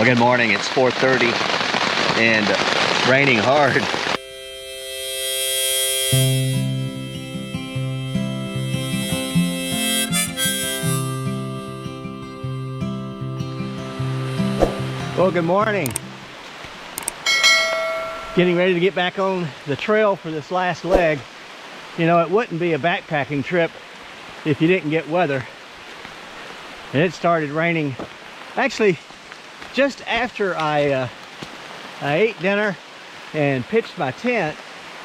Well, good morning. It's 4:30 and it's raining hard. Well, good morning. Getting ready to get back on the trail for this last leg. You know, it wouldn't be a backpacking trip if you didn't get weather. And it started raining actually just after I ate dinner and pitched my tent.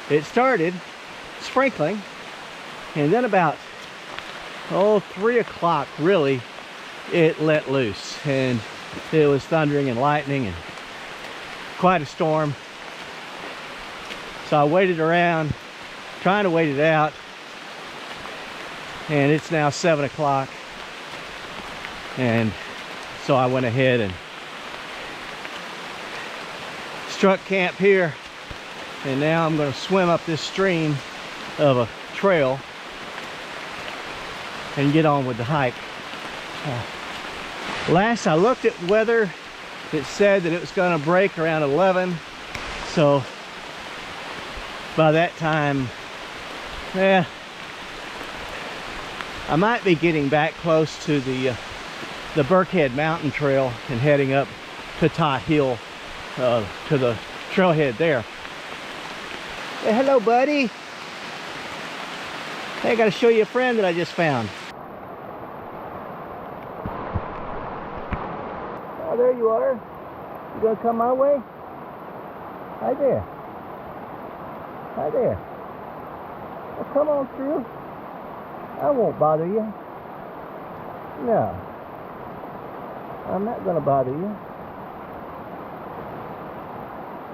It started sprinkling, and then about 3 o'clock really it let loose, and it was thundering and lightning and quite a storm. So I waited around trying to wait it out, and it's now 7 o'clock, and so I went ahead and struck camp here, and now I'm going to swim up this stream of a trail and get on with the hike. Last I looked at weather, it said that it was going to break around 11, so by that time, I might be getting back close to the Birkhead Mountain trail and heading up to Tie Hill, to the trailhead there. Hey, hello, buddy. Hey, I got to show you a friend that I just found. Oh, there you are. You gonna come my way? Hi there. Hi there. Well, come on through. I won't bother you. No. I'm not gonna bother you.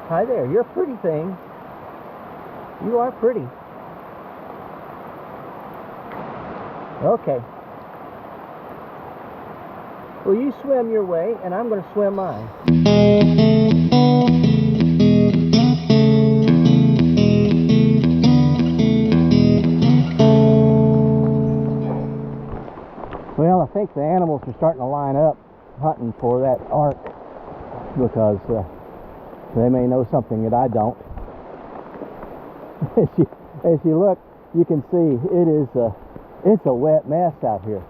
Hi there. You're a pretty thing. You are pretty. Okay. Well, you swim your way, and I'm going to swim mine. Well, I think the animals are starting to line up hunting for that ark, because they may know something that I don't. As you look, you can see it's a wet mess out here.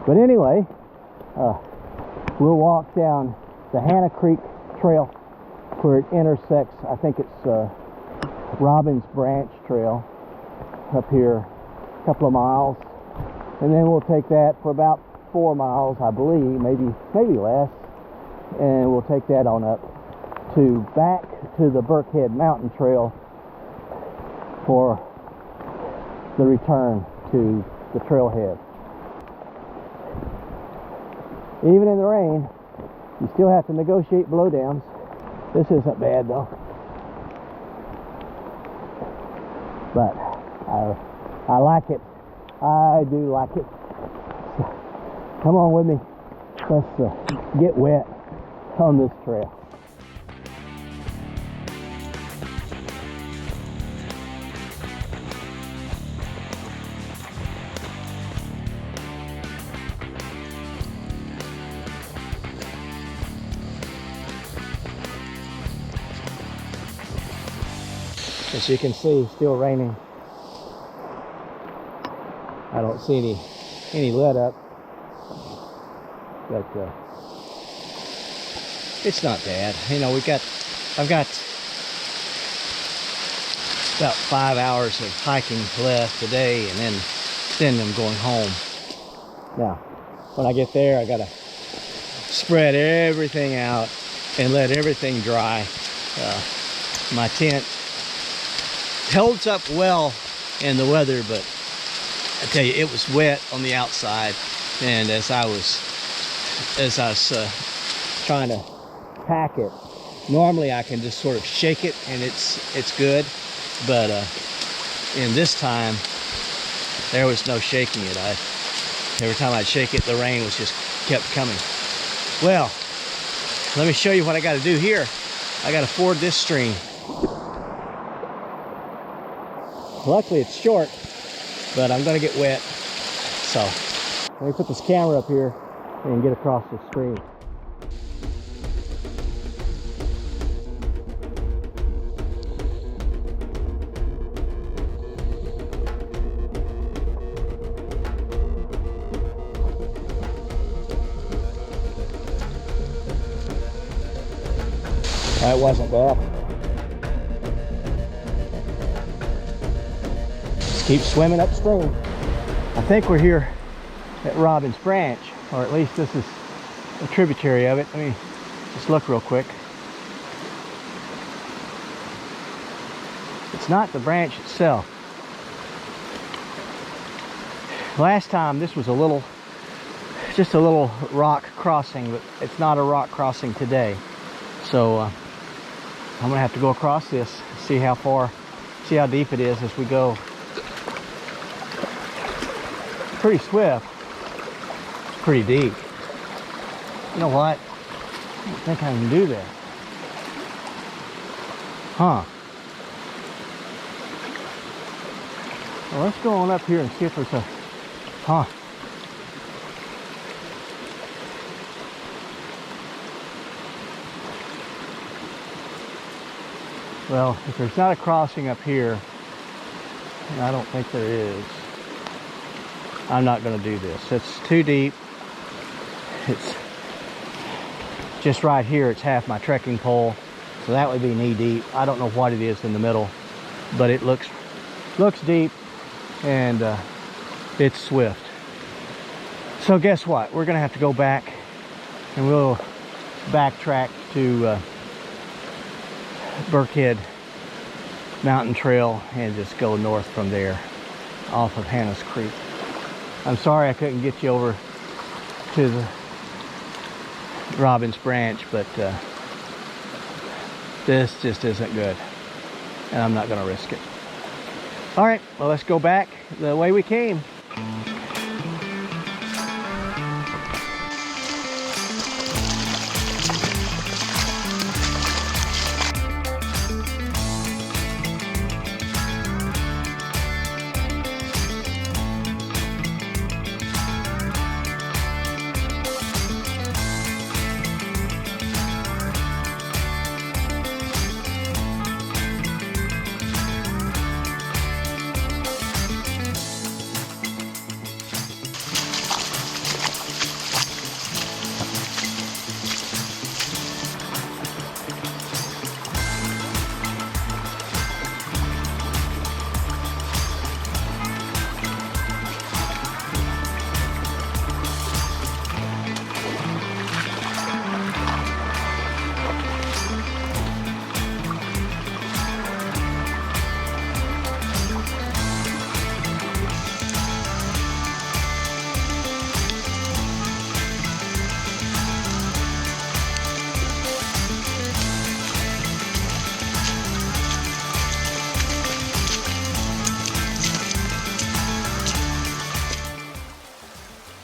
But anyway, we'll walk down the Hannah Creek Trail where it intersects, I think it's Robbins Branch Trail up here, a couple of miles, and then we'll take that for about 4 miles, I believe, maybe less, and we'll take that on up back to the Birkhead Mountain Trail for the return to the trailhead. Even in the rain, you still have to negotiate blowdowns. This isn't bad though, but I like it. I do like it. So, come on with me. Let's get wet on this trail. As you can see, still raining. I don't see any let up, but it's not bad. You know, I've got about 5 hours of hiking left today, and then I'm going home. Now, when I get there, I gotta spread everything out and let everything dry. My tent holds up well in the weather, but I tell you, it was wet on the outside, and as I was trying to pack it, normally I can just sort of shake it and it's good, but in this time there was no shaking it. Every time I'd shake it, the rain was just kept coming. Well, let me show you what I got to do here. I got to ford this stream. Luckily it's short, but I'm gonna get wet. So let me put this camera up here and get across the stream. That wasn't bad. Just keep swimming upstream. I think we're here at Robbins Branch, or at least this is a tributary of it. Let me just look real quick. It's not the branch itself. Last time this was just a little rock crossing, but it's not a rock crossing today. So I'm gonna have to go across this, see how deep it is as we go. Pretty swift. It's pretty deep. You know what? I don't think I can do that. Huh. Well, let's go on up here and see if there's a... Huh. Well, if there's not a crossing up here, and I don't think there is, I'm not going to do this. It's too deep. It's just right here. It's half my trekking pole, so that would be knee deep. I don't know what it is in the middle, but it looks deep, and it's swift. So guess what? We're going to have to go back, and we'll backtrack to Birkhead Mountain Trail and just go north from there off of Hannah's Creek. I'm sorry I couldn't get you over to the Robbins Branch, but this just isn't good, and I'm not going to risk it. All right, well, let's go back the way we came.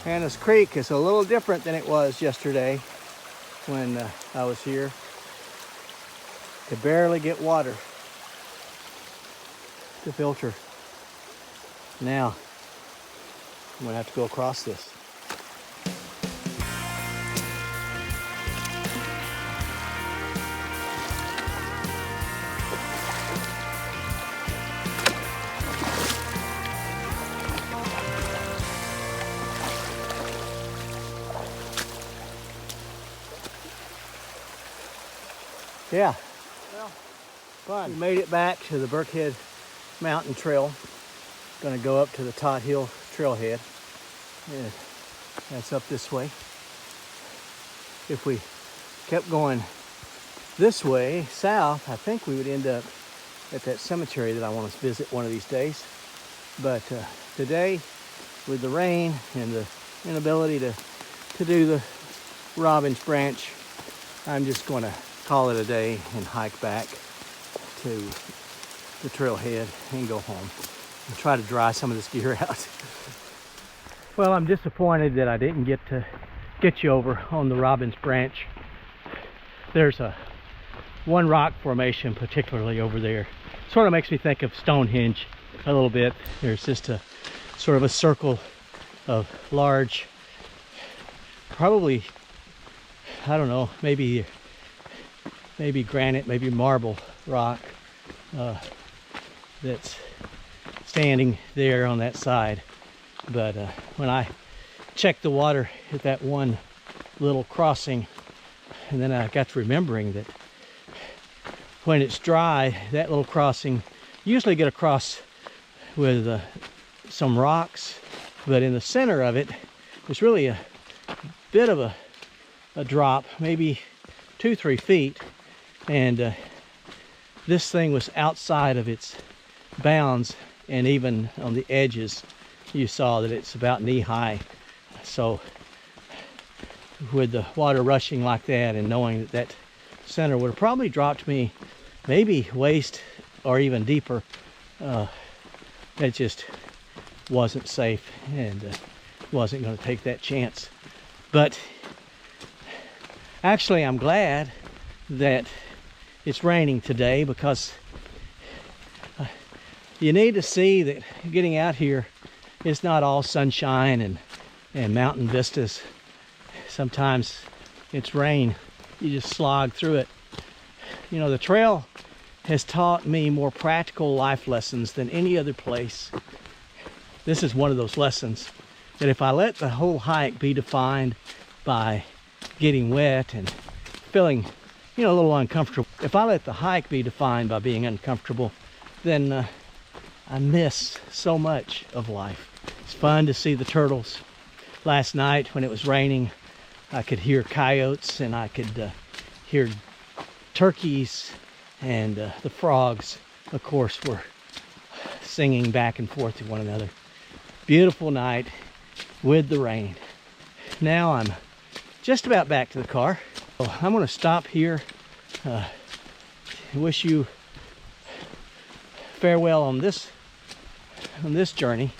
Hannah's Creek is a little different than it was yesterday when I was here. Could barely get water to filter. Now I'm gonna have to go across this. Yeah, well, fun. We made it back to the Birkhead Mountain Trail. Gonna go up to the Todd Hill trailhead. And that's up this way. If we kept going this way, south, I think we would end up at that cemetery that I want to visit one of these days. But today, with the rain and the inability to do the Robbins Branch, I'm just going to call it a day and hike back to the trailhead and go home and try to dry some of this gear out. Well, I'm disappointed that I didn't get to get you over on the Robbins Branch. There's one rock formation particularly over there. Sort of makes me think of Stonehenge a little bit. There's just a sort of a circle of large, probably, I don't know, maybe granite, maybe marble rock that's standing there on that side. But when I checked the water at that one little crossing, and then I got to remembering that when it's dry, that little crossing, you usually get across with some rocks, but in the center of it, there's really a bit of a drop, maybe 2-3 feet, and this thing was outside of its bounds, and even on the edges you saw that it's about knee-high. So with the water rushing like that, and knowing that that center would have probably dropped me maybe waist or even deeper, it just wasn't safe, and wasn't going to take that chance. But actually, I'm glad that it's raining today, because you need to see that getting out here is not all sunshine and mountain vistas. Sometimes it's rain, you just slog through it. You know, the trail has taught me more practical life lessons than any other place. This is one of those lessons that if I let the whole hike be defined by getting wet and feeling, you know, a little uncomfortable, if I let the hike be defined by being uncomfortable, then I miss so much of life. It's fun to see the turtles. Last night when it was raining, I could hear coyotes, and I could hear turkeys, and the frogs, of course, were singing back and forth to one another. Beautiful night with the rain. Now I'm just about back to the car. So I'm going to stop here. Wish you farewell on this journey.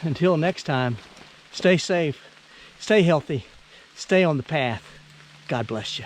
Until next time, stay safe, stay healthy, stay on the path. God bless you.